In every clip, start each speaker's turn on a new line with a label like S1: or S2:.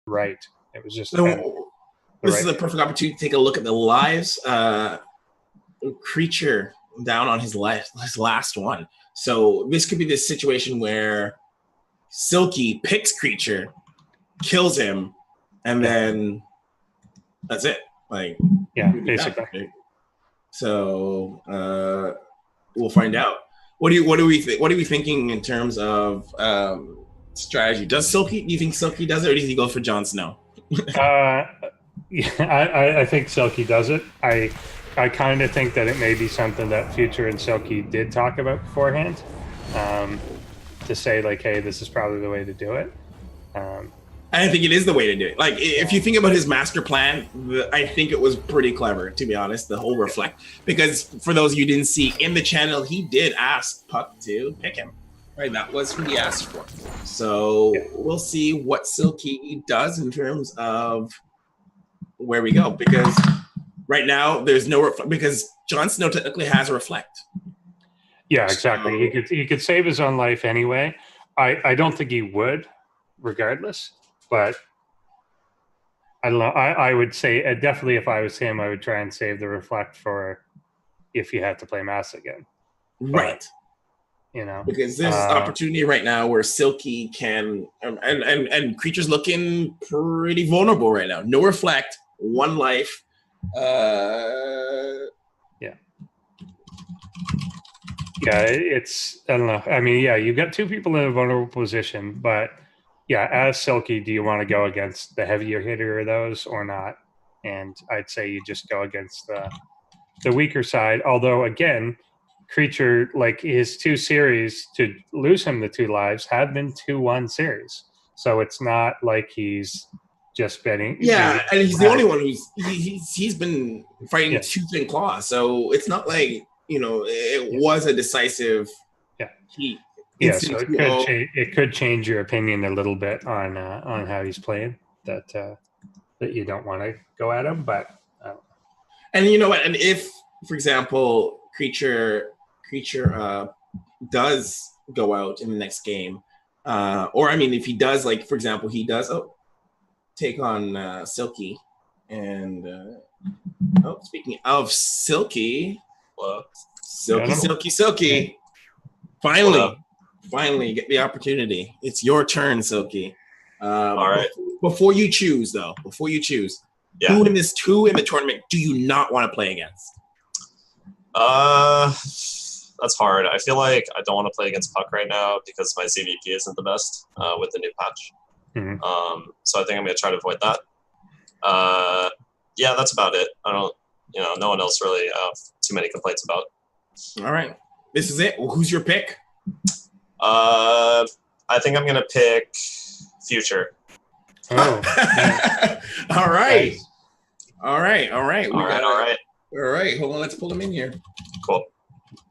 S1: right. It was just
S2: So this is a perfect opportunity to take a look at the lives. Creature down on his last one. So this could be this situation where Silky picks Creature, kills him, and then that's it. Like,
S1: basically.
S2: So we'll find out. What are we thinking in terms of strategy? Do you think Silky does it, or does he go for Jon Snow?
S1: I think Silky does it. I kind of think that it may be something that Future and Silky did talk about beforehand, to say like, hey, this is probably the way to do it.
S2: I think it is the way to do it. Like, if you think about his master plan, I think it was pretty clever, to be honest, the whole reflect. Because for those of you who didn't see, in the channel, he did ask Puck to pick him. Right, that was what he asked for. So we'll see what Silky does in terms of where we go. Because right now, there's no because Jon Snow technically has a reflect.
S1: Yeah, exactly. So, he could save his own life anyway. I don't think he would, regardless. But I don't know. I would say definitely if I was him, I would try and save the reflect for if you had to play Mass again.
S2: Right.
S1: But,
S2: because there's this opportunity right now where Silky can and Creature's looking pretty vulnerable right now. No reflect, one life.
S1: It's I don't know. I mean, you've got two people in a vulnerable position, but as Silky, do you want to go against the heavier hitter of those or not? And I'd say you just go against the weaker side. Although, again, Creature, like his 2 series, to lose him the 2 lives have been 2-1 series. So it's not like he's just betting.
S2: Yeah, and he's the only one he's been fighting tooth and claw. So it's not like, it was a decisive heat.
S1: So it could change your opinion a little bit on how he's playing. That you don't want to go at him, but
S2: and you know what? And if, for example, Creature does go out in the next game, or I mean, if he does, like for example, he does take on Silky, and speaking of Silky, Silky, finally get the opportunity. It's your turn, Silky.
S3: All right.
S2: Before you choose, who in the tournament do you not want to play against?
S3: That's hard. I feel like I don't want to play against Puck right now because my CVP isn't the best with the new patch.
S1: Mm-hmm.
S3: So I think I'm going to try to avoid that. That's about it. I don't, no one else really have too many complaints about.
S2: All right. This is it. Well, who's your pick?
S3: I think I'm going to pick Future.
S1: Oh.
S2: All right.
S1: Nice.
S2: All right.
S3: All right.
S2: Hold on. Let's pull him in here.
S3: Cool.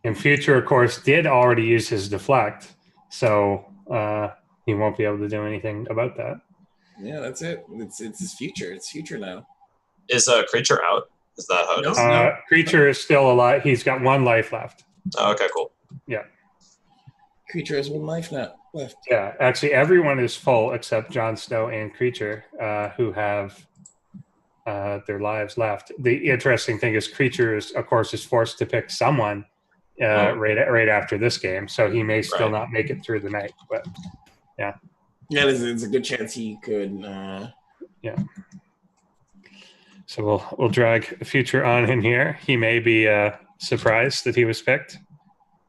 S1: And Future, of course, did already use his deflect, so he won't be able to do anything about that.
S2: Yeah, that's it. It's his future. It's Future now.
S3: Is Creature out? Is that how it is?
S2: No.
S1: Creature is still alive. He's got 1 life left.
S3: Oh, okay, cool.
S1: Yeah.
S2: Creature has 1 life now left.
S1: Yeah, actually, everyone is full except Jon Snow and Creature, who have their lives left. The interesting thing is Creature is, of course, is forced to pick someone right after this game, so he may still not make it through the night. But
S2: there's a good chance he could.
S1: So we'll drag Future on in here. He may be surprised that he was picked,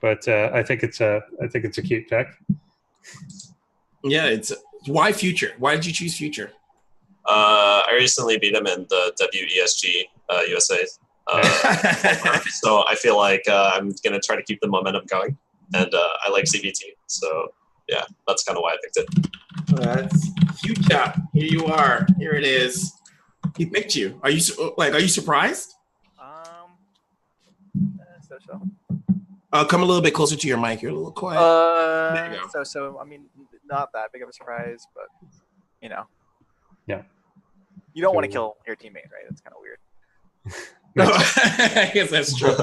S1: but I think it's a cute pick.
S2: Yeah, it's why Future? Why did you choose Future?
S3: I recently beat him in the WESG USA. So I feel like I'm going to try to keep the momentum going. And I like CVT. So, yeah, that's kind of why I picked it.
S2: That's Future. Here you are. Here it is. He picked you. Are you surprised?
S4: So.
S2: Come a little bit closer to your mic. You're a little quiet. There you go.
S4: So I mean, not that big of a surprise, but
S1: Yeah.
S4: You don't want to kill your teammate, right? That's kind of weird.
S2: I guess that's true.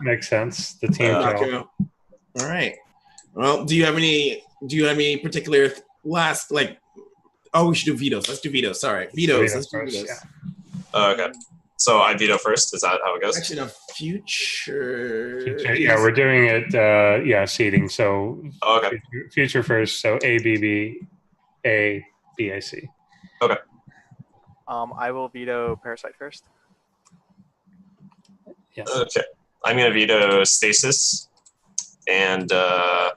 S1: Makes sense. The team.
S2: All right. Well, do you have any particular last Oh, we should do vetoes. Let's do vetoes. Sorry, vetoes. Let's do
S1: First,
S2: vetoes.
S3: Okay. So I veto first. Is that how it goes?
S2: Actually, no, future.
S1: Yeah, we're doing it. Seeding. So
S3: Oh, okay.
S1: future first. So A, B, B, A, B, A, C.
S3: Okay.
S4: I will veto Parasite first.
S1: Yeah.
S3: Okay. I'm gonna veto Stasis, and let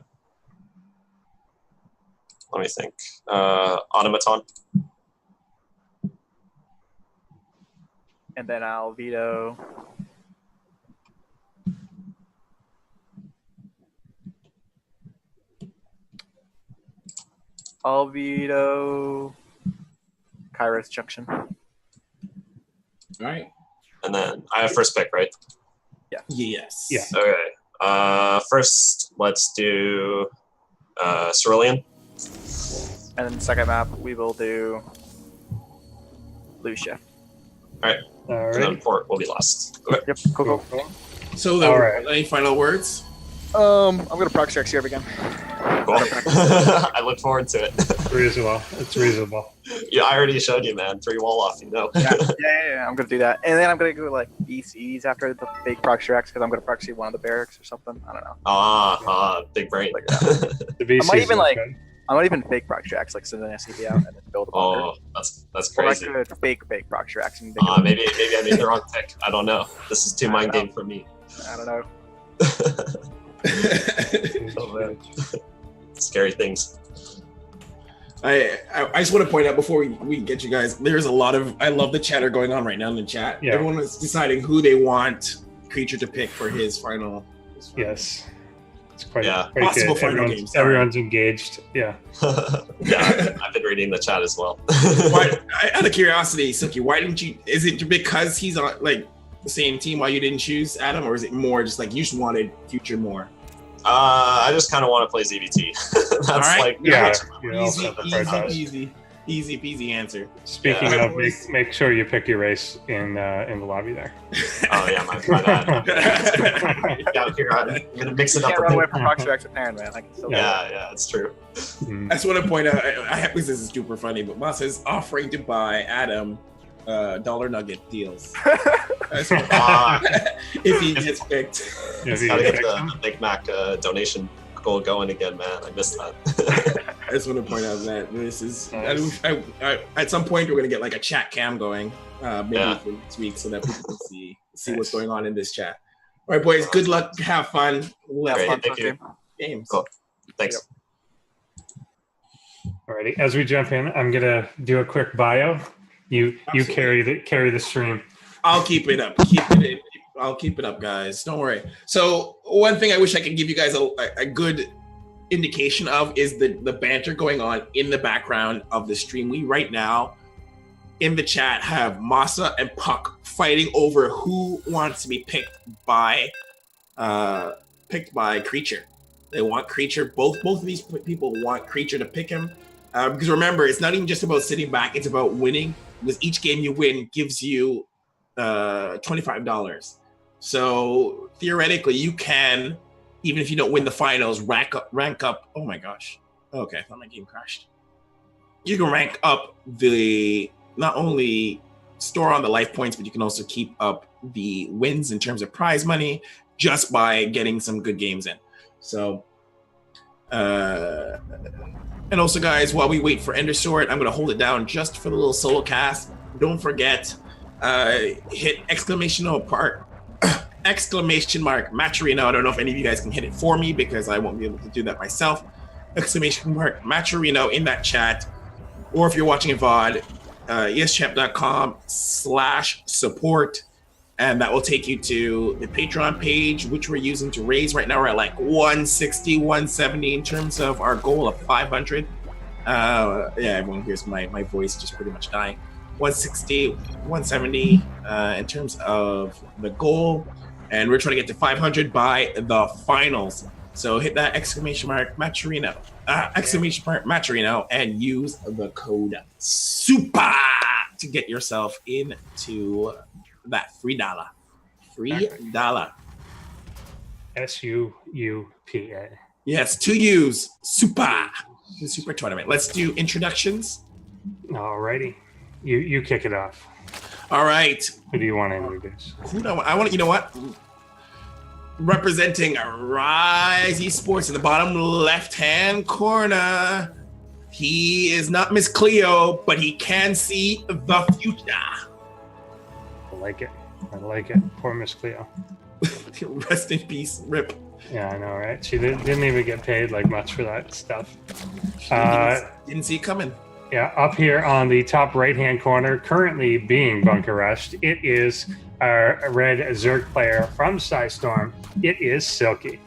S3: me think. Automaton.
S4: And then I'll veto Kairos Junction.
S2: All right.
S3: And then I have first pick, right?
S2: Yes.
S1: Yeah.
S3: Okay. First, let's do Cerulean.
S4: And then second map, we will do Lucia.
S3: And then Port will be last. Okay.
S4: Yep, cool.
S2: So,
S1: All right.
S2: any final words?
S4: I'm gonna proxy Rex here again.
S3: Cool. I look forward to it.
S1: Reasonable. It's reasonable.
S3: Yeah, I already showed you, man. 3 wall off,
S4: Yeah, I'm gonna do that. And then I'm gonna go like BCs after the fake proxy Rex because I'm gonna proxy one of the barracks or something. I don't know.
S3: Big brain.
S4: Like that.
S1: The BCs
S4: I might even
S1: are
S4: like
S1: good.
S4: I might even fake proxy Rex, like send an SCP out and then build a bunker.
S3: Oh, that's
S4: Or I
S3: crazy.
S4: could fake proxy Rex and
S3: Maybe I made the wrong pick. I don't know. This is too mind game for me.
S4: I don't know.
S3: Oh, man. Scary things.
S2: I just want to point out before we get you guys, there's a lot of I love the chatter going on right now in the chat.
S1: Yeah.
S2: Everyone is deciding who they want Creature to pick for his final.
S1: Yes. It's quite
S2: Possible
S1: good.
S2: final games.
S1: Everyone's engaged. Yeah.
S3: Yeah, I've been reading the chat as well.
S2: Out of curiosity, Silky, why didn't you? Is it because he's on like the same team why you didn't choose Adam, or is it more just like you just wanted Future more?
S3: I just kind of want to play ZBT. That's
S2: right. Easy peasy answer.
S1: Speaking of, make sure you pick your race in the lobby there.
S3: Oh yeah, my bad. I'm gonna mix it up.
S4: Can't run away from proxy Rex with Aaron, man. I can still
S3: Yeah, it's true.
S2: I just want to point out, I have this is super funny, but Moss is offering to buy Adam dollar nugget deals. If he gets picked.
S3: Gotta get the Big Mac donation goal going again, man. I missed that.
S2: I just want to point out that this is
S1: Nice.
S2: at some point we're gonna get like a chat cam going, maybe for next week, so that people can see what's going on in this chat. All right, boys. Good luck. Have fun.
S3: Great, thank you.
S2: Games.
S3: Cool. Thanks.
S1: Alrighty. As we jump in, I'm gonna do a quick bio. You
S2: Absolutely.
S1: carry the stream.
S2: I'll keep it up. I'll keep it up, guys. Don't worry. So one thing I wish I could give you guys a good indication of is the banter going on in the background of the stream. We right now in the chat have Masa and Puck fighting over who wants to be picked by Creature. They want Creature. Both of these people want Creature to pick him. Because remember, it's not even just about sitting back, it's about winning. Because each game you win gives you $25. So theoretically, you can, even if you don't win the finals, rank up. Oh my gosh. Okay, I thought my game crashed. You can rank up not only store on the life points, but you can also keep up the wins in terms of prize money just by getting some good games in. So, and also, guys, while we wait for Endersword, I'm going to hold it down just for the little solo cast. Don't forget, hit exclamation mark Matcherino. I don't know if any of you guys can hit it for me because I won't be able to do that myself. Exclamation mark Matcherino in that chat. Or if you're watching a VOD, ESChamp.com/support. And that will take you to the Patreon page, which we're using to raise. Right now, we're at like 160, 170 in terms of our goal of 500. Everyone hears my voice just pretty much dying. 160, 170 in terms of the goal. And we're trying to get to 500 by the finals. So hit that exclamation mark Matcherino, and use the code SUUPA to get yourself into that $3.
S1: SUUPA.
S2: Yes, 2 U's. SUUPA. The Super Tournament. Let's do introductions.
S1: Alrighty, you kick it off.
S2: All right.
S1: Who do you want to introduce?
S2: I want. You know what? Representing Rise Esports in the bottom left-hand corner. He is not Miss Cleo, but he can see the future.
S1: I like it. I like it. Poor Miss Cleo.
S2: Rest in peace, Rip.
S1: Yeah, I know, right? She didn't even get paid like much for that stuff.
S2: Didn't see it coming.
S1: Yeah, up here on the top right-hand corner, currently being bunker rushed, it is our red Zerg player from Storm. It is Silky.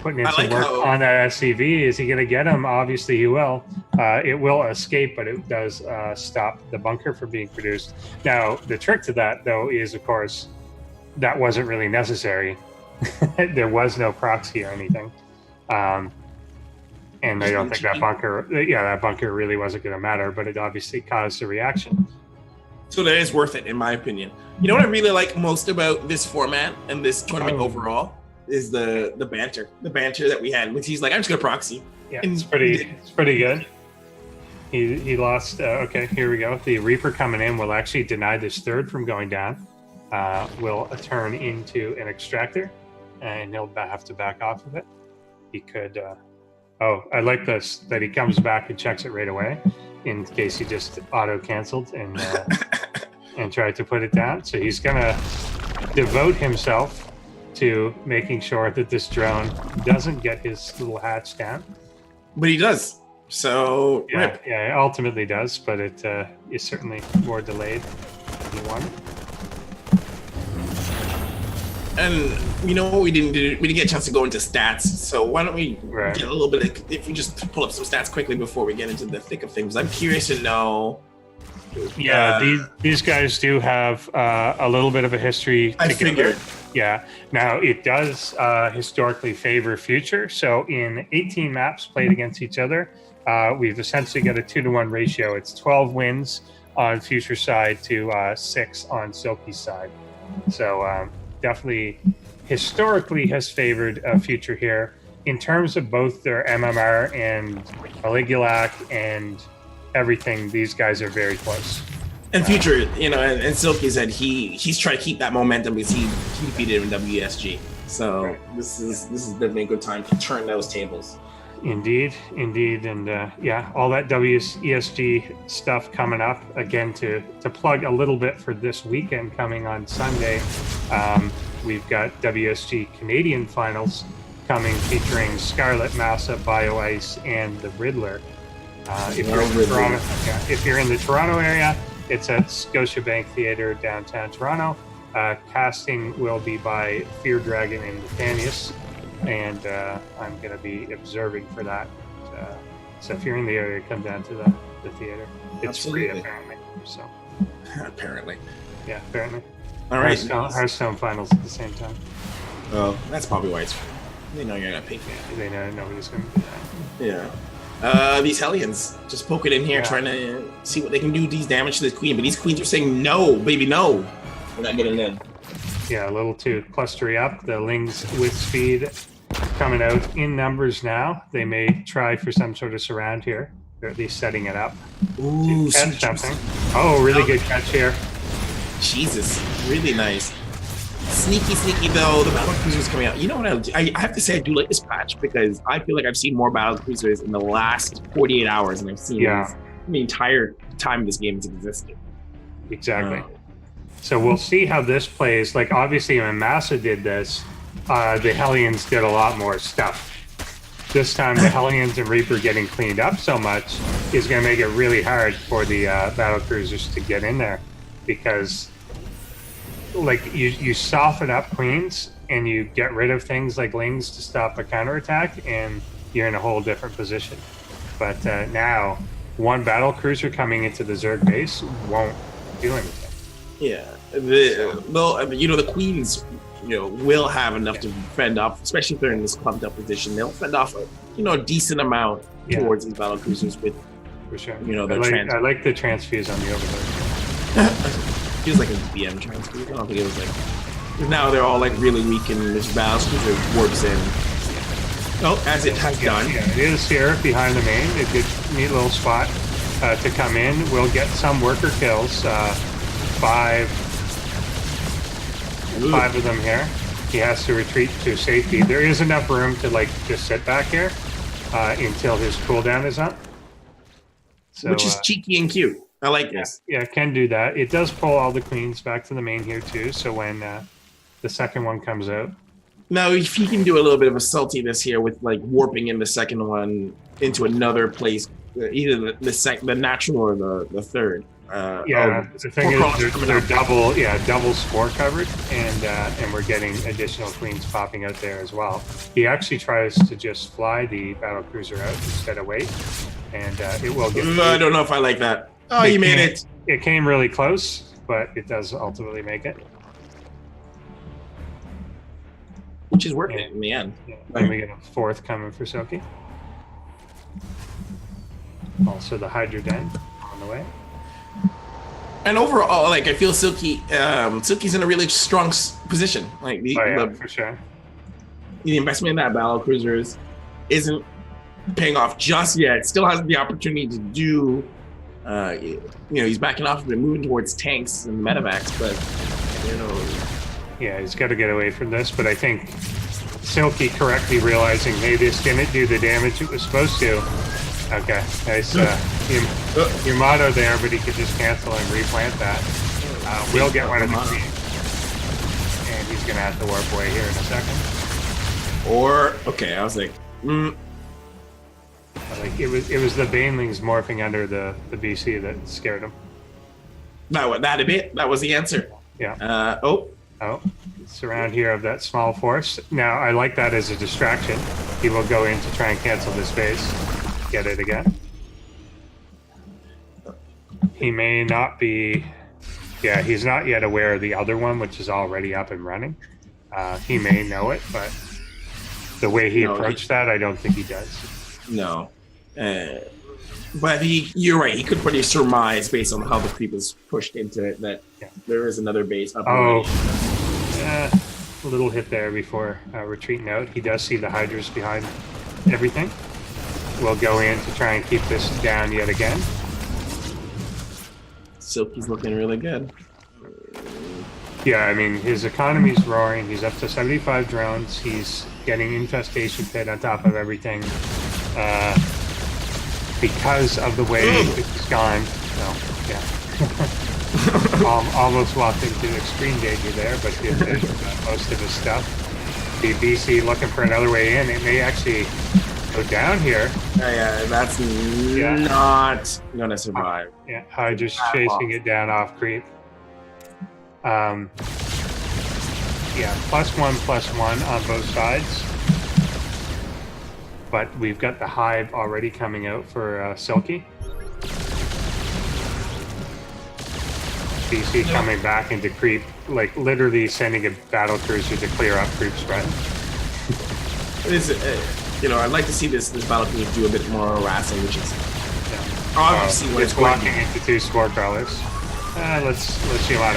S1: Putting in some work on that SCV. Is he going to get him? Obviously, he will. It will escape, but it does stop the bunker from being produced. Now, the trick to that, though, is, of course, that wasn't really necessary. There was no proxy or anything. And I don't think that bunker really wasn't going to matter, but it obviously caused a reaction.
S2: So that is worth it, in my opinion. You know what I really like most about this format and this tournament overall is the banter. The banter that we had, which he's like, I'm just going to proxy.
S1: Yeah, it's pretty good. He lost. Okay, here we go. The Reaper coming in will actually deny this third from going down. Will turn into an extractor, and he'll have to back off of it. He could... I like this, that he comes back and checks it right away in case he just auto-canceled and tried to put it down. So he's going to devote himself to making sure that this drone doesn't get his little hatch down.
S2: But he does. So,
S1: yeah, it ultimately does, but it is certainly more delayed than he wanted.
S2: And you know what we didn't do? We didn't get a chance to go into stats. So why don't we get a little bit if we just pull up some stats quickly before we get into the thick of things? I'm curious to know.
S1: Yeah, these guys do have a little bit of a history.
S2: I figured.
S1: Yeah. Now it does historically favor Future. So in 18 maps played against each other, we've essentially got a 2-to-1 ratio. It's 12 wins on Future side to 6 on Silky's side. So. Definitely historically has favored Future here in terms of both their MMR and Caligulac and everything. These guys are very close.
S2: And Future, and Silky said he's trying to keep that momentum because he defeated him in WESG. So this is definitely a good time to turn those tables.
S1: Indeed, and all that WESG stuff coming up again to plug a little bit for this weekend coming on Sunday. We've got WSG Canadian finals coming featuring Scarlet, Massa, BioIce, and the Riddler. If you're in the Toronto area, it's at Scotiabank Theatre downtown Toronto. Casting will be by Fear Dragon and Nathanius. And I'm going to be observing for that. So if you're in the area, come down to the theater. It's free, apparently. So
S2: apparently.
S1: Yeah, apparently.
S2: All right.
S1: Hearthstone finals at the same time.
S2: Oh, that's probably why it's free. They know you're going to pay for it.
S1: They know nobody's going to do
S2: that. Yeah. These Hellions just poking in here, trying to see what they can do. These damage to this queen, but these queens are saying no, baby, no. We're not getting in.
S1: Yeah, a little too clustery up. The Lings with speed coming out in numbers now. They may try for some sort of surround here. They're at least setting it up.
S2: Ooh,
S1: catch something. Oh, really good catch here.
S2: Jesus, really nice. Sneaky though. The battle cruisers coming out. You know what? I have to say I do like this patch because I feel like I've seen more battle cruisers in the last 48 hours than I've seen the entire time this game has existed.
S1: Exactly. So we'll see how this plays. Like obviously when Massa did this, the Hellions did a lot more stuff. This time the Hellions and Reaper getting cleaned up so much is going to make it really hard for the battle cruisers to get in there because like you soften up queens and you get rid of things like Lings to stop a counterattack and you're in a whole different position. But now one battle cruiser coming into the Zerg base won't do anything.
S2: Yeah, the queens, will have enough to fend off, especially if they're in this clumped up position. They'll fend off a decent amount towards these battle cruisers with,
S1: for sure.
S2: I
S1: like the transfuse on the Overlord.
S2: Feels like a BM transfuse. I don't think it was like. Now they're all like really weak in this battle cruiser warps in. Oh, as it has done.
S1: Yeah, it is here behind the main. A good, neat little spot. to come in. We'll get some worker kills. Five of them here. He has to retreat to safety. There is enough room to like just sit back here until his cooldown is up. So,
S2: which is cheeky and cute. I like this.
S1: Yeah, can do that. It does pull all the queens back to the main here too. So when the second one comes out.
S2: Now, if he can do a little bit of a saltiness here with like warping in the second one into another place, either the natural or the third.
S1: The thing is, they're double spore covered, and we're getting additional queens popping out there as well. He actually tries to just fly the battle cruiser out instead of wait, and it will get.
S2: I don't know if I like that. Oh, you made it.
S1: It came really close, but it does ultimately make it.
S2: Which is working in the end.
S1: Yeah. And we get a fourth coming for Silky. Also the Hydra Den on the way.
S2: And overall, like I feel Silky's in a really strong position. Like
S1: for sure.
S2: The investment in that battle cruisers isn't paying off just yet. Still has the opportunity to do. He's backing off a bit, moving towards tanks and medevacs, but
S1: Yeah, he's got to get away from this. But I think Silky correctly realizing, hey, this didn't do the damage it was supposed to. Okay, nice your motto there, but he could just cancel and replant that. We'll get one of the queens. And he's going to have to warp away here in a second.
S2: I was like,
S1: Like it was the Banelings morphing under the BC that scared him.
S2: That was the answer.
S1: Yeah. It's around here of that small force. Now I like that as a distraction. He will go in to try and cancel this base. Get it again. He may not be. Yeah, he's not yet aware of the other one, which is already up and running. He may know it, but the way he approached that, I don't think he does.
S2: No. But you're right. He could pretty surmise based on how the creep is pushed into it that there is another base up.
S1: A little hit there before retreating out. He does see the Hydras behind everything. We'll go in to try and keep this down yet again.
S2: Silky's looking really good.
S1: Yeah, I mean, his economy's roaring. He's up to 75 drones. He's getting infestation pit on top of everything. Because of the way it's gone. So, yeah. Almost walked into extreme danger there, but did most of his stuff. The BC looking for another way in. It may actually go down here.
S2: That's not gonna survive.
S1: Yeah, Hydra's chasing it down off creep. +1/+1 on both sides. But we've got the hive already coming out for Silky. BC coming back into creep, like literally sending a battle cruiser to clear up creep spread.
S2: I'd like to see this battle cruiser do a bit more harassing, which is obviously what it's
S1: walking into 2 spore crawlers. Let's see one.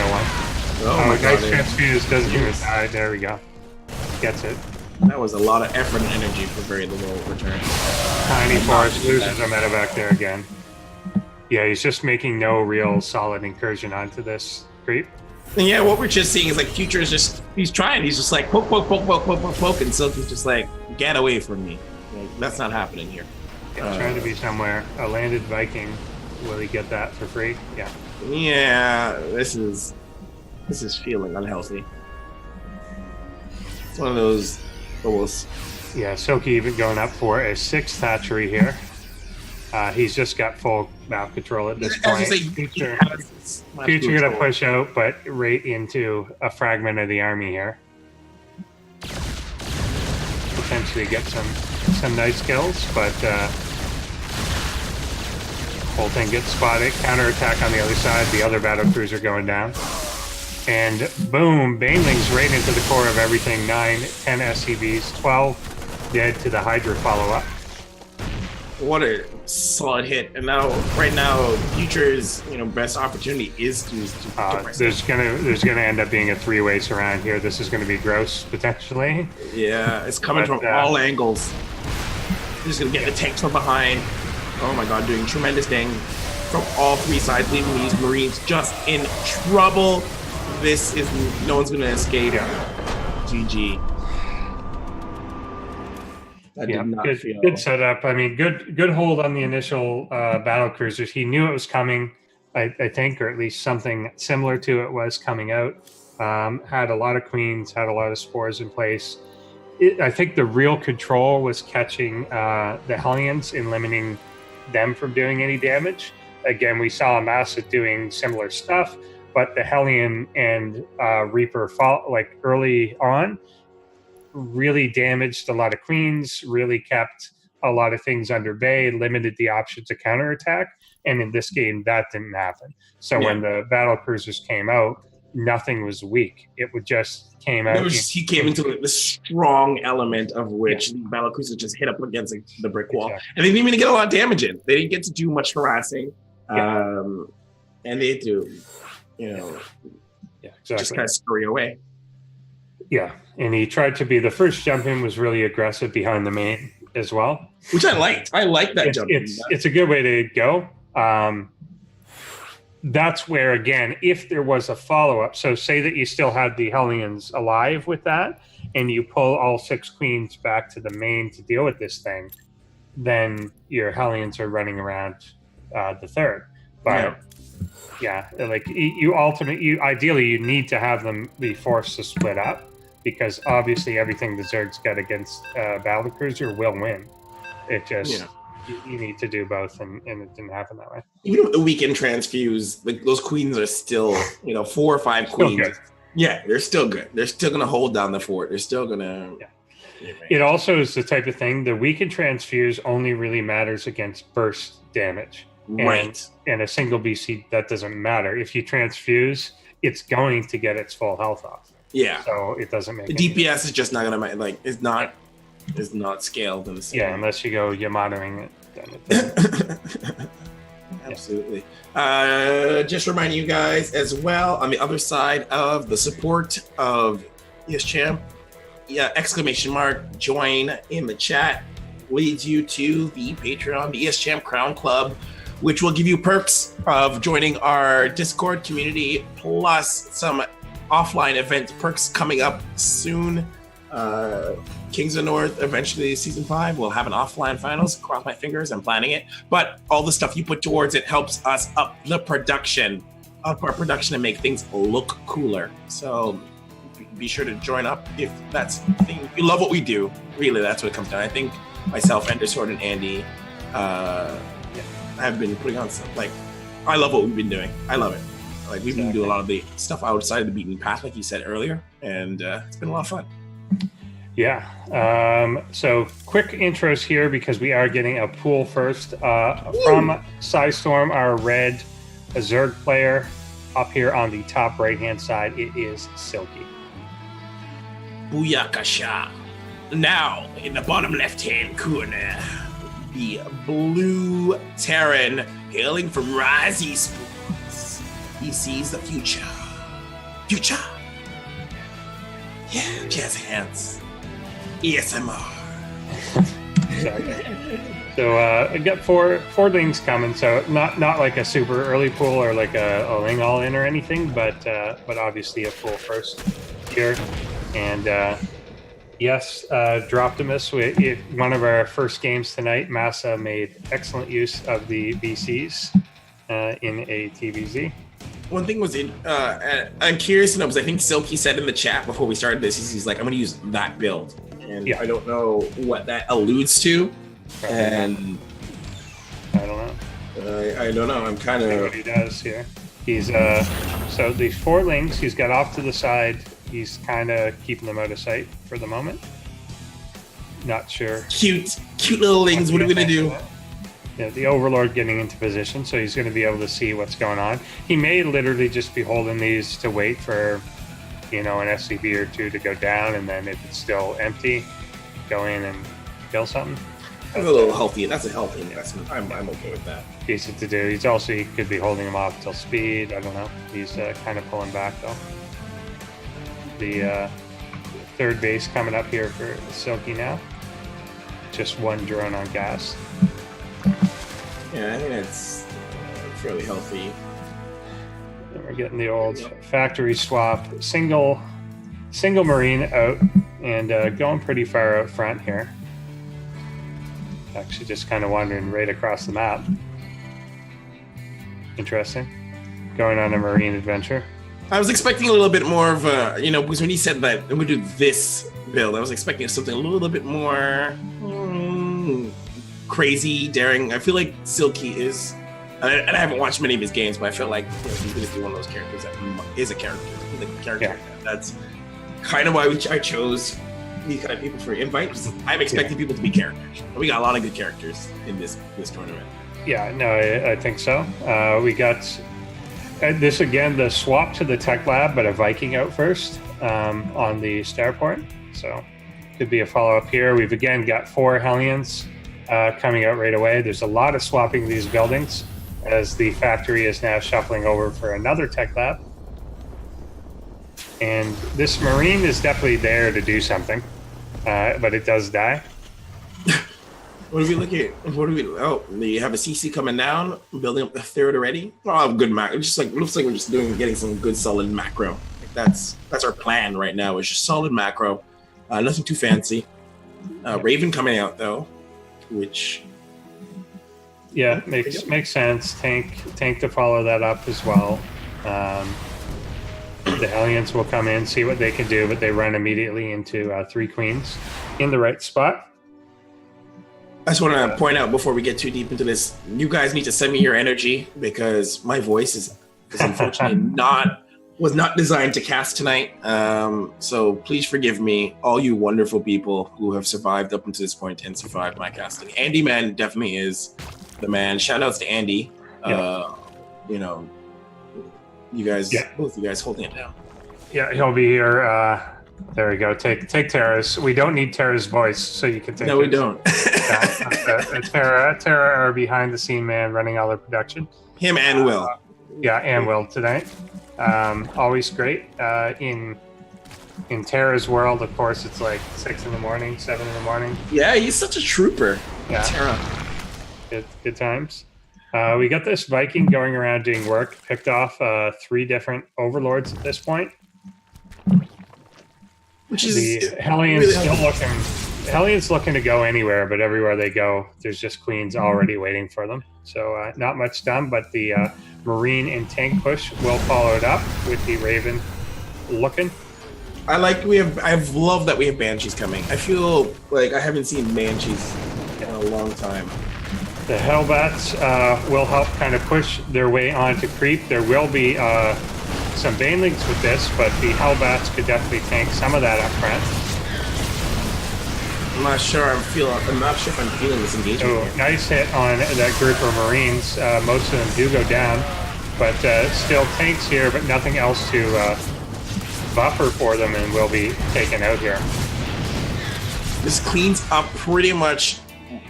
S1: Nice transfuse, doesn't even die. There we go. Gets it.
S2: That was a lot of effort and energy for very little return.
S1: Tiny force loses a medevac there again. Yeah, he's just making no real solid incursion onto this creep.
S2: And yeah, what we're just seeing is like Future is he's trying. He's just like poke, and Silky's just like, get away from me. Like, that's not happening here.
S1: Yeah, trying to be somewhere. A landed Viking. Will he get that for free? Yeah.
S2: Yeah, this is feeling unhealthy. It's one of those almost.
S1: Yeah, Silky even going up for a 6th hatchery here. He's just got full map control at this point. Future gonna push out, but right into a fragment of the army here. Potentially get some nice kills, but whole thing gets spotted. Counterattack on the other side. The other battle cruiser going down. And boom, Banelings right into the core of everything. 9, 10 SCVs, 12 dead to the Hydra follow-up.
S2: What a solid hit! And right now, Future's best opportunity is to
S1: there's gonna end up being a 3-way surround here. This is gonna be gross potentially.
S2: Yeah, it's coming from all angles. He's gonna get the tanks from behind. Oh my god, doing tremendous from all three sides, leaving these Marines just in trouble. This is no one's going to escape. GG. That did not feel
S1: good setup. I mean, good hold on the initial battle cruisers. He knew it was coming, I think, or at least something similar to it was coming out. Had a lot of queens, had a lot of spores in place. I think the real control was catching the Hellions and limiting them from doing any damage. Again, we saw Massa doing similar stuff, but the Hellion and Reaper like early on really damaged a lot of queens, really kept a lot of things under bay, limited the option to counterattack. And in this game, that didn't happen. So when the battle cruisers came out, nothing was weak. It would just came out.
S2: He came into the strong element of which the battle cruisers just hit up against the brick wall. Exactly. And they didn't even get a lot of damage in. They didn't get to do much harassing. And they had to, just kind of scurry away.
S1: Yeah, and he tried to be the first jump in was really aggressive behind the main as well,
S2: which I liked. I like that jump.
S1: It's a good way to go. That's where, again, if there was a follow-up, so say that you still had the Hellions alive with that, and you pull all 6 queens back to the main to deal with this thing, then your Hellions are running around the third. But like ideally you need to have them be forced to split up, because obviously everything the Zergs get against battle cruiser will win. It just you need to do both, and it didn't happen that way.
S2: Even with the weekend transfuse, like those queens are still 4 or 5 queens. Yeah, they're still good. They're still gonna hold down the fort. They're still gonna.
S1: It also is the type of thing. The weekend transfuse only really matters against burst damage.
S2: Right.
S1: And a single BC, that doesn't matter. If you transfuse, it's going to get its full health off.
S2: Yeah.
S1: So it doesn't make
S2: the DPS is just not gonna it's not scaled in the same way.
S1: Unless you're monitoring it. Then it
S2: Absolutely. Just remind you guys as well, on the other side of the support of ESChamp, ! Join in the chat leads you to the Patreon, the ESChamp Crown Club, which will give you perks of joining our Discord community, plus some offline event perks coming up soon. Kings of North, eventually season 5, we'll have an offline finals. Cross my fingers, I'm planning it. But all the stuff you put towards it helps us up our production and make things look cooler. So be sure to join up if that's the thing. If you love what we do, really, that's what it comes down. I think myself, Sword, and Andy have been putting on stuff. Like, I love what we've been doing. I love it. Like, we've been doing a lot of the stuff outside of the beaten path, like you said earlier, and it's been a lot of fun.
S1: Yeah. So quick intros here, because we are getting a pool first from Psystorm, our red Zerg player. Up here on the top right-hand side, it is Silky.
S2: Booyakasha. Now, in the bottom left-hand corner, the blue Terran hailing from Rise Esports. He sees the future. Future. Yeah, jazz hands. ESMR.
S1: So I got four links coming. So not like a super early pool or like a ling all in or anything, but obviously a pool first here. And yes, Droptimus, one of our first games tonight, Massa made excellent use of the VCs in a TVZ.
S2: One thing was I'm curious to know, because I think Silky said in the chat before we started this, he's like, I'm going to use that build. And I don't know what that alludes to. And
S1: I don't know.
S2: I don't know. I'm kind of...
S1: what he does here. He's, so these 4 links, he's got off to the side. He's kind of keeping them out of sight for the moment. Not sure.
S2: Cute little links. What are we going to do?
S1: Yeah, the Overlord getting into position, so he's going to be able to see what's going on. He may literally just be holding these to wait for, an SCV or 2 to go down, and then if it's still empty, go in and kill something.
S2: That's a little healthy. That's a healthy investment. I'm okay with that.
S1: Decent to do. He could be holding him off till speed. I don't know. He's kind of pulling back though. The third base coming up here for Silky now. Just 1 drone on gas.
S2: Yeah, I think it's fairly healthy.
S1: And we're getting the old factory swap, single Marine out, and going pretty far out front here. Actually just kind of wandering right across the map. Interesting. Going on a Marine adventure.
S2: I was expecting a little bit more of a, because when he said that I'm going to do this build, I was expecting something a little bit more crazy, daring. I feel like Silky is, and I haven't watched many of his games, but I feel like he's going to be one of those characters that is a character. The character. Yeah. That's kind of why I chose these kind of people for invite. I'm expecting people to be characters. We got a lot of good characters in this tournament.
S1: Yeah, no, I think so. We got this again, the swap to the tech lab, but a Viking out first on the starport. So could be a follow-up here. We've again got 4 Hellions coming out right away. There's a lot of swapping these buildings as the factory is now shuffling over for another tech lab. And this Marine is definitely there to do something, but it does die.
S2: What are we looking at? Oh, you have a CC coming down, building up the third already. Oh, good macro. Just like looks like we're just getting some good solid macro. Like that's our plan right now. It's just solid macro, nothing too fancy. Raven coming out though, which
S1: makes sense. Tank to follow that up as well. The Hellions will come in, see what they can do, but they run immediately into 3 Queens in the right spot.
S2: I just want to point out before we get too deep into this, you guys need to send me your energy because my voice is unfortunately was not designed to cast tonight. So please forgive me, all you wonderful people who have survived up until this point and survived my casting. Andy Man definitely is the man. Shout outs to Andy. You guys, both you guys holding it down.
S1: Yeah, he'll be here. There we go. Take Tara's. We don't need Tara's voice, so you can take.
S2: No, we don't.
S1: Tara our behind the scene man running all the production.
S2: Him and Will.
S1: And Will tonight. Always great. In Tara's world, of course, it's like 6 in the morning, 7 in the morning.
S2: Yeah, he's such a trooper.
S1: Yeah.
S2: Tara.
S1: Good times. We got this Viking going around doing work. Picked off 3 different overlords at this point.
S2: Which is
S1: the Hellions
S2: really
S1: still looking. Hellions looking to go anywhere, but everywhere they go, there's just Queens already waiting for them. So not much done, but the Marine and tank push will follow it up with the Raven looking.
S2: I've loved that we have Banshees coming. I feel like I haven't seen Banshees in a long time.
S1: The Hellbats will help kind of push their way onto creep. There will be some Banelings with this, but the Hellbats could definitely tank some of that up front.
S2: I'm not sure if I'm feeling this engagement.
S1: Oh, nice hit on that group of Marines. Most of them do go down, but still tanks here, but nothing else to buffer for them and will be taken out here.
S2: This cleans up pretty much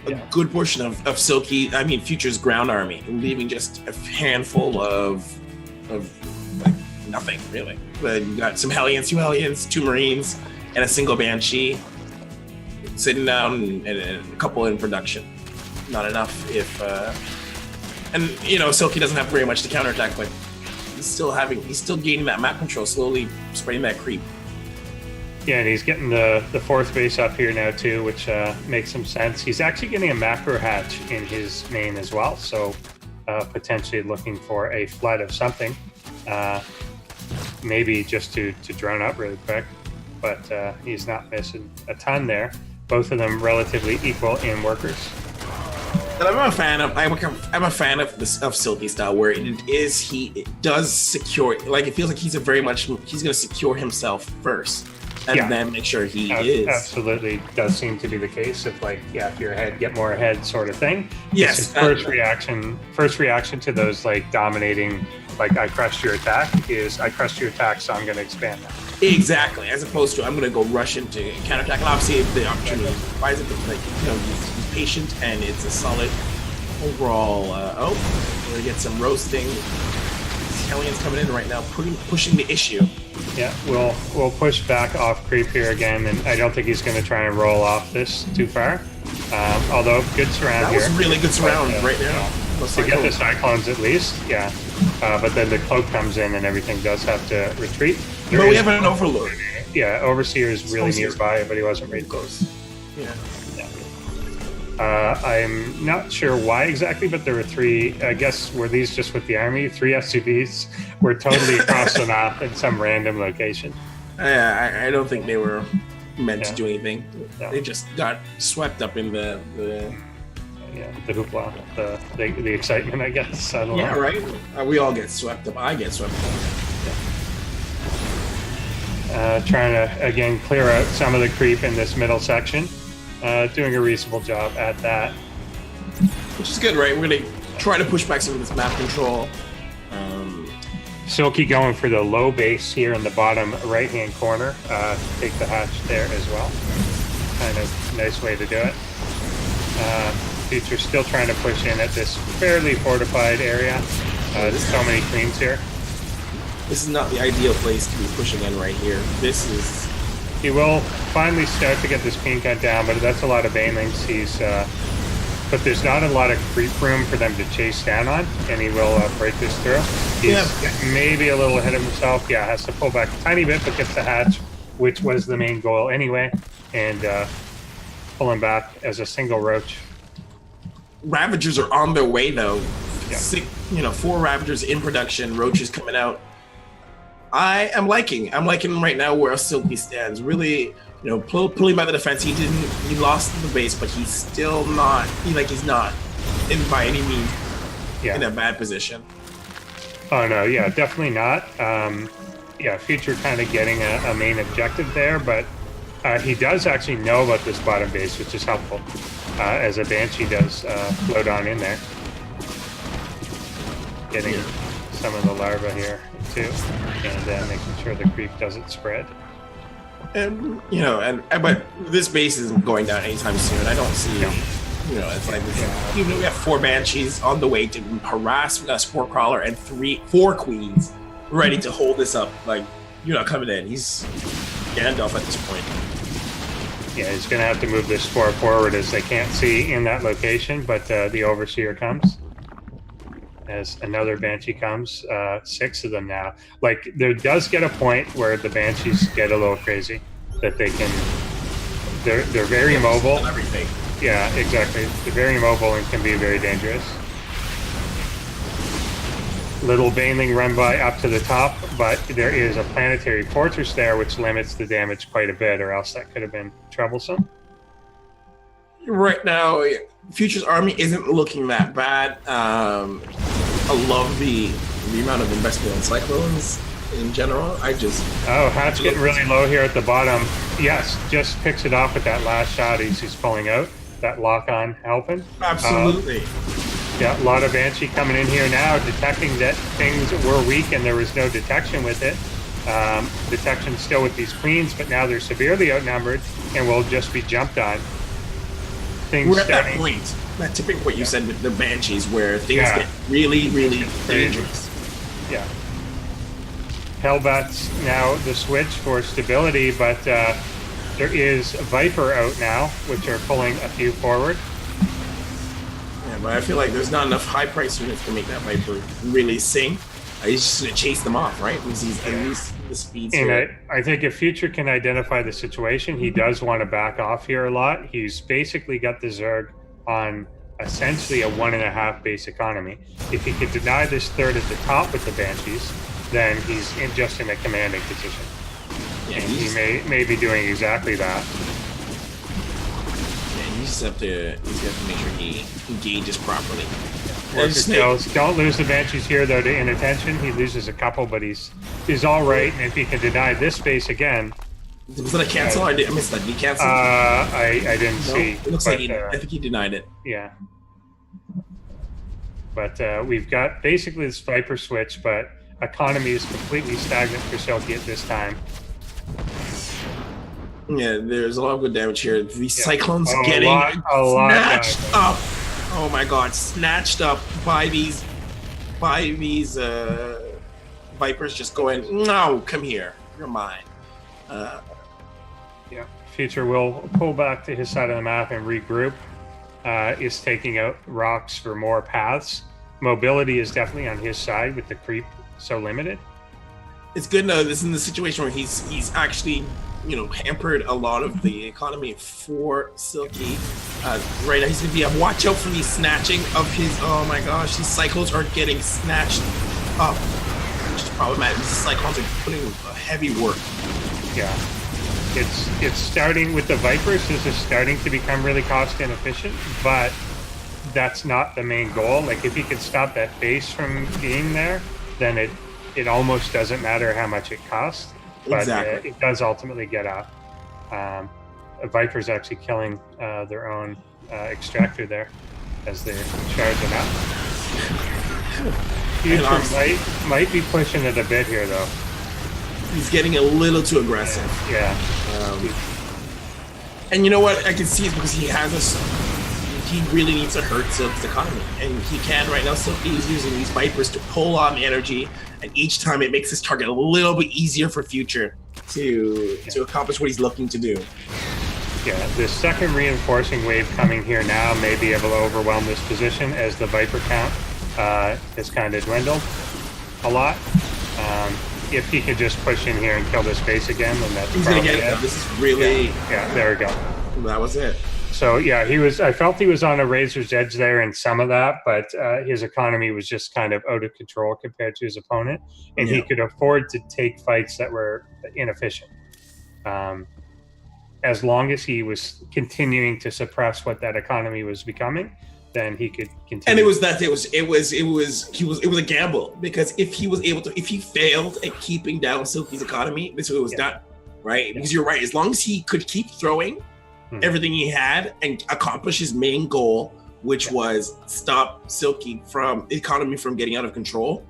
S2: a good portion of Silky, Future's ground army, leaving just a handful of like nothing really. But you got some Hellions, 2 Hellions, 2 Marines, and a single Banshee sitting down and a couple in production. Not enough if Silky doesn't have very much to counterattack, but he's still gaining that map control, slowly spreading that creep.
S1: Yeah, and he's getting the 4th base up here now too, which makes some sense. He's actually getting a macro hatch in his main as well, so potentially looking for a flood of something. Maybe just to drone up really quick, but he's not missing a ton there. Both of them relatively equal in workers.
S2: And I'm a fan of Silky style, where it does secure. Like it feels like he's going to secure himself first, and then make sure he is.
S1: Absolutely, does seem to be the case. If you're ahead, get more ahead, sort of thing.
S2: Yes.
S1: First reaction to those like dominating. Like I crushed your attack, so I'm going to expand that.
S2: Exactly, as opposed to I'm going to go rush into counterattack. And obviously, if the opportunity buys it, he's patient and it's a solid overall. We're going to get some roasting. Hellions coming in right now, pushing the issue.
S1: Yeah, we'll push back off creep here again, and I don't think he's going to try and roll off this too far. Although good surround here.
S2: That was really good surround right now.
S1: to get the Cyclones at least, yeah. But then the cloak comes in and everything does have to retreat.
S2: But we have an Overlord.
S1: Yeah, Overseer is really nearby, but he wasn't very close.
S2: Yeah.
S1: I'm not sure why exactly, but there were 3, I guess, were these just with the army? 3 SCVs were totally across the map in some random location.
S2: I don't think they were meant to do anything.
S1: No.
S2: They just got swept up in the
S1: hoopla, the excitement, I guess. I don't know.
S2: Right? We all get swept up. I get swept up.
S1: Trying to, again, clear out some of the creep in this middle section. Doing a reasonable job at that.
S2: Which is good, right? We're going to try to push back some of this map control.
S1: Silky going for the low base here in the bottom right-hand corner. Take the hatch there as well. Kind of nice way to do it. Future still trying to push in at this fairly fortified area. There's so many queens here.
S2: This is not the ideal place to be pushing in right here. This is...
S1: He will finally start to get this queen cut down, but that's a lot of banelings. But there's not a lot of creep room for them to chase down on, and he will break this through. He's maybe a little ahead of himself. Yeah, has to pull back a tiny bit, but gets the hatch, which was the main goal anyway, and pulling back as a single roach.
S2: Ravagers are on their way, though.
S1: Yeah.
S2: 4 Ravagers in production, roaches coming out. I'm liking him right now where Silky stands. Really, pulling by the defense. He lost the base, but he's still not. He's not by any means in a bad position.
S1: Oh no, yeah, definitely not. Future kind of getting a main objective there, but he does actually know about this bottom base, which is helpful, as a Banshee does float on in there, getting some of the larvae here too, and making sure the creep doesn't spread.
S2: And but this base isn't going down anytime soon. I don't see. It's like this, even though we have 4 Banshees on the way to harass a Spore Crawler and 4 Queens ready to hold this up. Like, you're not coming in. He's Gandalf at this point.
S1: Yeah, he's going to have to move this Spore forward as they can't see in that location, but the Overseer comes. As another Banshee comes, 6 of them now. Like, there does get a point where the Banshees get a little crazy, that they can, they're very mobile.
S2: Everything.
S1: Yeah, exactly. They're very mobile and can be very dangerous. Little Baneling run by up to the top, but there is a planetary fortress there which limits the damage quite a bit, or else that could have been troublesome.
S2: Right now, Future's army isn't looking that bad. I love the amount of investment in Cyclones in general.
S1: Hatch getting really low here at the bottom. Yes, just picks it off with that last shot he's pulling out. That lock-on helping.
S2: Absolutely.
S1: A lot of Banshee coming in here now, detecting that things were weak and there was no detection with it. Detection still with these queens, but now they're severely outnumbered and will just be jumped on.
S2: We're at that point, that tipping point you said with the Banshees, where things get really, really dangerous.
S1: Yeah. Hellbat's now the switch for stability, but there is Viper out now, which are pulling a few forward.
S2: Yeah, but I feel like there's not enough high-price units to make that Viper really sing. He's just going to chase them off, right? Because he's at least the speeds here.
S1: I think if Future can identify the situation, he does want to back off here a lot. He's basically got the Zerg on essentially a 1.5 base economy. If he could deny this third at the top with the Banshees, then he's just in a commanding position. Yeah, and he may be doing exactly that.
S2: Yeah, you just have to make sure he engages properly.
S1: Don't lose the Banshees here, though, to inattention. He loses a couple, but he's all right. And if he can deny this space again...
S2: Was that a cancel? I missed that. Did he cancel?
S1: I didn't see.
S2: It looks like I think he denied it.
S1: Yeah. But we've got basically this Viper switch, but economy is completely stagnant for Silky at this time.
S2: Yeah, there's a lot of good damage here. These Cyclones getting snatched up. Oh my god, snatched up by these Vipers just going, no, come here, you're mine.
S1: Future will pull back to his side of the map and regroup. Is taking out rocks for more paths. mobility is definitely on his side with the creep so limited.
S2: It's good to know this is in the situation where he's actually, hampered a lot of the economy for Silky. Right now he's gonna be watch out for the snatching of his. Oh my gosh, these cycles are getting snatched up, which is problematic. These cyclones are putting heavy work.
S1: Yeah, it's starting with the Vipers. This is starting to become really cost inefficient, but that's not the main goal. Like if you can stop that base from being there, then it almost doesn't matter how much it costs. But
S2: Exactly.
S1: it does ultimately get up. Viper's actually killing their own extractor there as they're charging up. Future might be pushing it a bit here, though.
S2: He's getting a little too aggressive.
S1: Yeah.
S2: And you know what? I can see it's because he really needs to hurt Silk's economy. And he can right now. Silky is using these Vipers to pull on energy. And each time it makes his target a little bit easier for Future to accomplish what he's looking to do.
S1: Yeah, this second reinforcing wave coming here now may be able to overwhelm this position as the Viper count has kind of dwindled a lot. If he could just push in here and kill this base again, then that's
S2: He's gonna get it. This is really...
S1: Yeah, there we go.
S2: That was it.
S1: So yeah, I felt he was on a razor's edge there in some of that, but his economy was just kind of out of control compared to his opponent, and he could afford to take fights that were inefficient. As long as he was continuing to suppress what that economy was becoming, then he could continue.
S2: And it was a gamble, because if he failed at keeping down Silky's economy, this was done, right? Because you're right, as long as he could keep throwing everything he had and accomplish his main goal, which was stop Silky economy from getting out of control,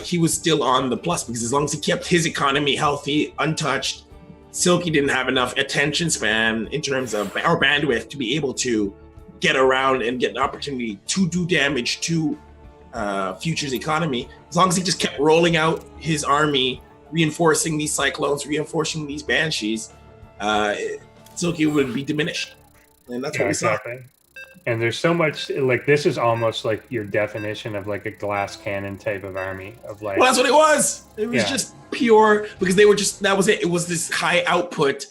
S2: he was still on the plus, because as long as he kept his economy healthy, untouched, Silky didn't have enough attention span in terms of our bandwidth to be able to get around and get an opportunity to do damage to Future's economy. As long as he just kept rolling out his army, reinforcing these Cyclones, reinforcing these Banshees, Silky would be diminished. And that's what we saw.
S1: And there's so much, like, this is almost like your definition of like a glass cannon type of army of like.
S2: Well, that's what it was. It was just pure, because they were just, that was it. It was this high output,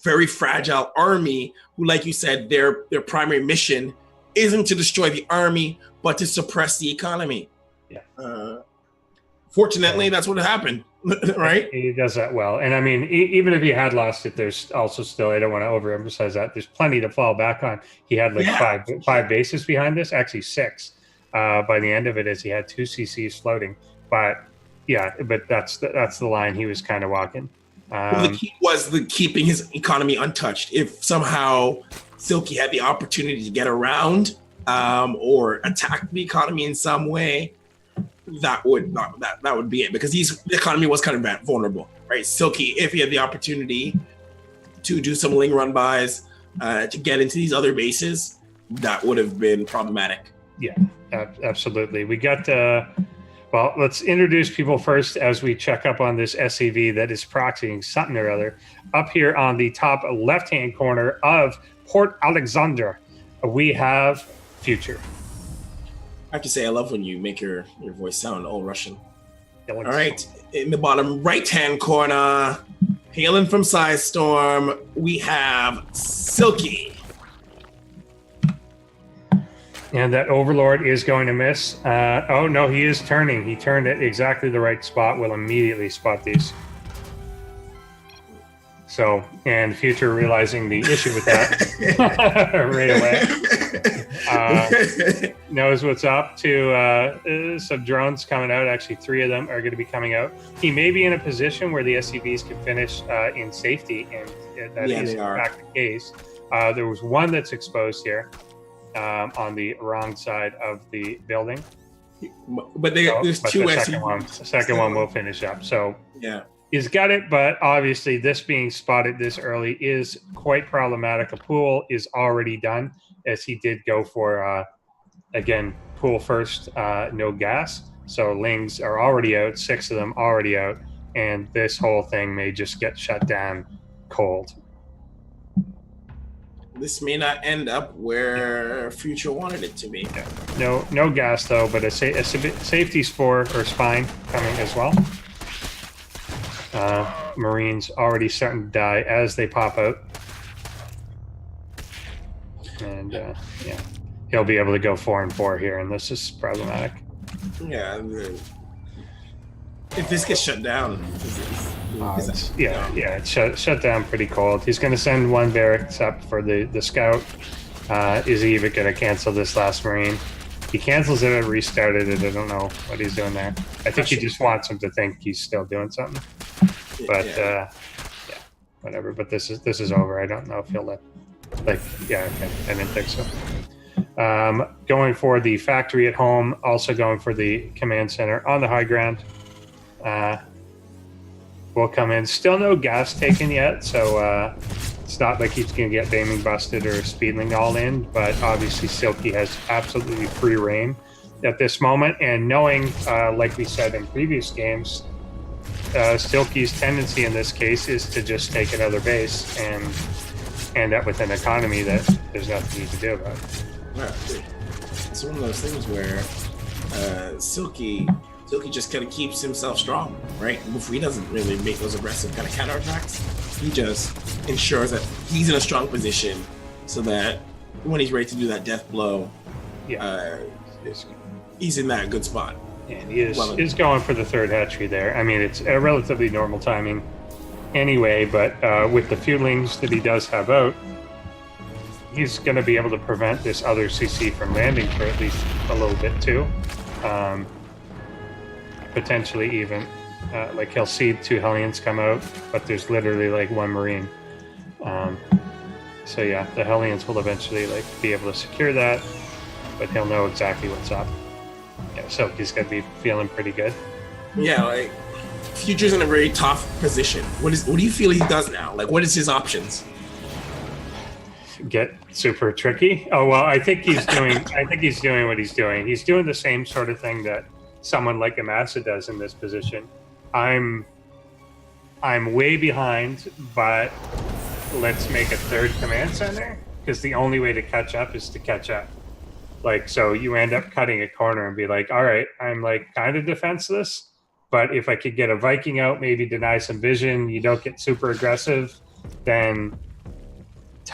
S2: very fragile army who, like you said, their primary mission isn't to destroy the army, but to suppress the economy.
S1: Yeah.
S2: Fortunately, that's what happened, right?
S1: He does that well. And I mean, even if he had lost it, there's also still, I don't want to overemphasize that, there's plenty to fall back on. He had like five bases behind this, actually 6 by the end of it, as he had 2 CCs floating. But that's the line he was kind of walking.
S2: Well, the key was keeping his economy untouched. If somehow Silky had the opportunity to get around or attack the economy in some way, that would be it, because the economy was kind of vulnerable, right? Silky, if he had the opportunity to do some Ling run bys to get into these other bases, that would have been problematic.
S1: Yeah, absolutely. We got well, let's introduce people first as we check up on this SCV that is proxying something or other. Up here on the top left-hand corner of Port Alexander, we have Future.
S2: I have to say, I love when you make your voice sound all Russian. All right, in the bottom right-hand corner, hailing from Storm, we have Silky.
S1: And that Overlord is going to miss. Oh, no, he is turning. He turned at exactly the right spot. We'll immediately spot these. So, and Future realizing the issue with that right away. Knows what's up to some drones coming out. Actually, 3 of them are going to be coming out. He may be in a position where the SCVs can finish in safety, and that is in fact the case. There was one that's exposed here. On the wrong side of the building,
S2: but there's 2
S1: the second one will finish up. So
S2: yeah,
S1: he's got it, but obviously this being spotted this early is quite problematic. A pool is already done, as he did go for again pool first, no gas. So Lings are already out, 6 of them already out, and this whole thing may just get shut down cold.
S2: this may not end up where Future wanted it to be.
S1: Yeah. No gas though, but a safety spore or spine coming as well. Marines already starting to die as they pop out, and yeah, he'll be able to go 4 and 4 here, and this is problematic.
S2: Yeah, if this gets shut down,
S1: it's shut down pretty cold. He's going to send 1 barracks up for the scout. Is he even going to cancel this last Marine? He cancels it and restarted it. I don't know what he's doing there. I think he just wants him to think he's still doing something. But whatever. But this is over. I don't know if he'll let. Okay. I didn't think so. Going for the factory at home. Also going for the command center on the high ground. Will come in. Still no gas taken yet, so it's not like he's going to get Baming busted or Speedling all in, but obviously Silky has absolutely free reign at this moment, and knowing, like we said in previous games, Silky's tendency in this case is to just take another base and end up with an economy that there's nothing you can do about it.
S2: Right. It's one of those things where Silky just kind of keeps himself strong, right? He doesn't really make those aggressive kind of counterattacks. He just ensures that he's in a strong position so that when he's ready to do that death blow, he's in that good spot.
S1: And he is going for the 3rd hatchery there. I mean, it's a relatively normal timing anyway, but with the fuelings that he does have out, he's going to be able to prevent this other CC from landing for at least a little bit too. Potentially even he'll see 2 Hellions come out, but there's literally 1 Marine. So yeah, the Hellions will eventually be able to secure that, but he'll know exactly what's up. Yeah, so he's gonna be feeling pretty good.
S2: Yeah, Future's in a very tough position. What do you feel he does now? What is his options?
S1: Get super tricky. Oh well, I think he's doing what he's doing. He's doing the same sort of thing that someone like Amasa does in this position. I'm way behind, but let's make a 3rd command center, because the only way to catch up is to catch up. So you end up cutting a corner and be like, all right, I'm kind of defenseless, but if I could get a Viking out, maybe deny some vision, you don't get super aggressive, then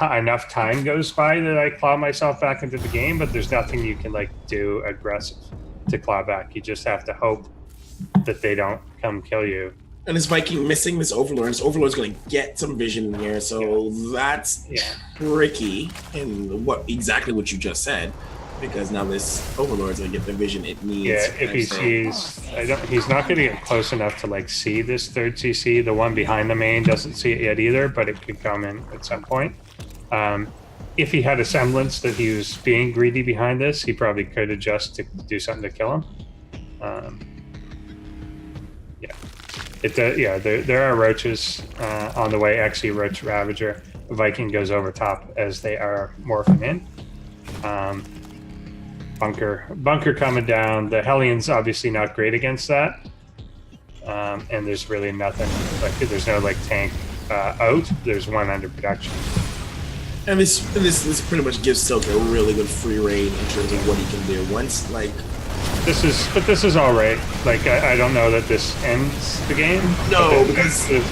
S1: enough time goes by that I claw myself back into the game, but there's nothing you can do aggressive to claw back. You just have to hope that they don't come kill you.
S2: And this Viking missing this Overlord, and this Overlord's going to get some vision in here, so that's tricky in exactly what you just said, because now this Overlord's going to get the vision it needs.
S1: Yeah, if he sees, he's not going to get close enough to see this 3rd CC. The one behind the main doesn't see it yet either, but it could come in at some point. If he had a semblance that he was being greedy behind this, he probably could adjust to do something to kill him. There are roaches on the way. Actually, Roach Ravager, Viking goes over top as they are morphing in. Bunker coming down. The Hellions obviously not great against that, and there's really nothing. There's no tank out. There's 1 under production.
S2: And this pretty much gives Silk a really good free reign in terms of what he can do. Once
S1: this is all right. I don't know that this ends the game.
S2: No, because
S1: the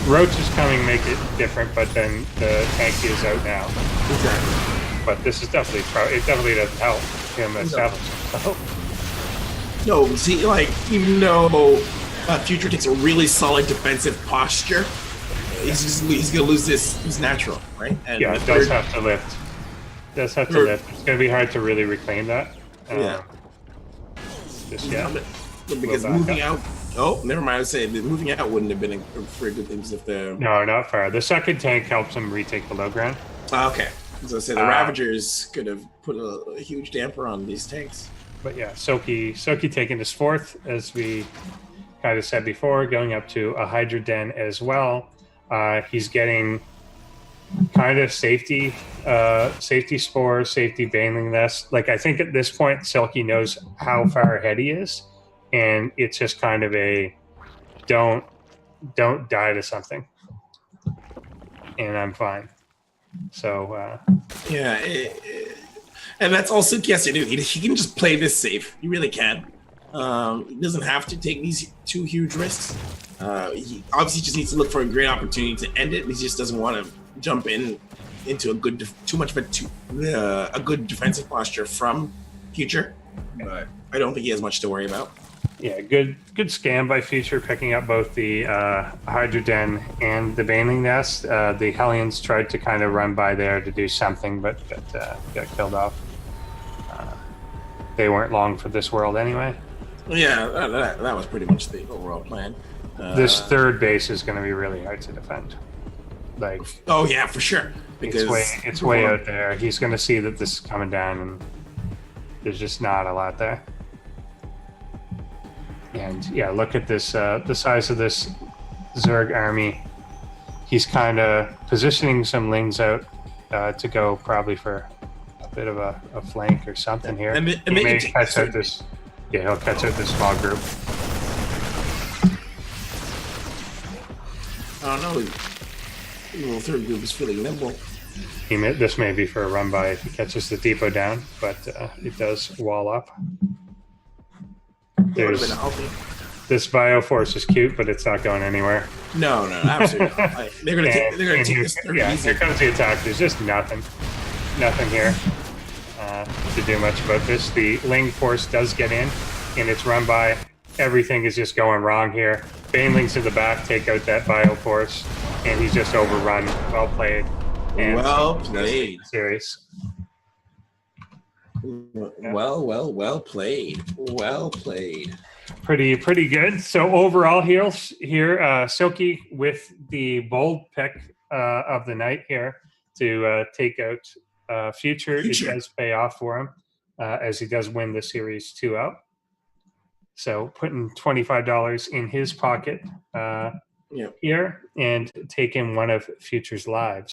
S1: Roach is coming, make it different. But then the tank is out now.
S2: Exactly.
S1: But this is definitely it definitely doesn't help him establish himself.
S2: No, see, even though Future takes a really solid defensive posture, he's gonna lose this. It's natural, right? And
S1: it does have to lift. It's gonna be hard to really reclaim that.
S2: Because moving out. Oh, never mind. I was saying moving out wouldn't have been a very good thing if the.
S1: No, not fair. The 2nd tank helps him retake the low ground.
S2: Okay. So I say the Ravagers could have put a huge damper on these tanks.
S1: But yeah, Silky taking his 4th, as we kind of said before, going up to a Hydra Den as well. He's getting kind of safety spores, safety Baneling Nest. I think at this point, Silky knows how far ahead he is, and it's just kind of a don't die to something, and I'm fine. So
S2: yeah, and that's all Silky has to do. He can just play this safe. He really can. He doesn't have to take these 2 huge risks. He obviously just needs to look for a great opportunity to end it. He just doesn't want to jump into a good defensive posture from Future. But I don't think he has much to worry about.
S1: Yeah, good scam by Future, picking up both the Hydra Den and the Baneling Nest. The Hellions tried to kind of run by there to do something, but got killed off. They weren't long for this world anyway.
S2: Yeah, that was pretty much the overall plan.
S1: This third base is going to be really hard to defend. Like,
S2: oh yeah, for sure. Because
S1: it's way out there. He's going to see that this is coming down, and there's just not a lot there. And yeah, look at this, the size of this Zerg army. He's kind of positioning some Lings out to go probably for a bit of a flank or something here. He may catch out this. Yeah, he'll catch out this small group.
S2: Oh no, the little third group is really nimble.
S1: This may be for a run by if he catches the depot down, but it does wall up. This Bioforce is cute, but it's not going anywhere.
S2: No, absolutely not. Like, they're gonna take this third.
S1: Yeah, here comes the attack. There's just nothing here to do much about this. The Ling Force does get in, and it's run by. Everything is just going wrong here. Banelings in the back take out that Bioforce, and he's just overrun. Well played. And
S2: well played.
S1: Series.
S2: Well played. Well played.
S1: Pretty good. So overall here, Silky with the bold pick of the night here to take out Future. It does pay off for him as he does win the series 2-0. So putting $25 in his pocket here and taking one of Future's lives.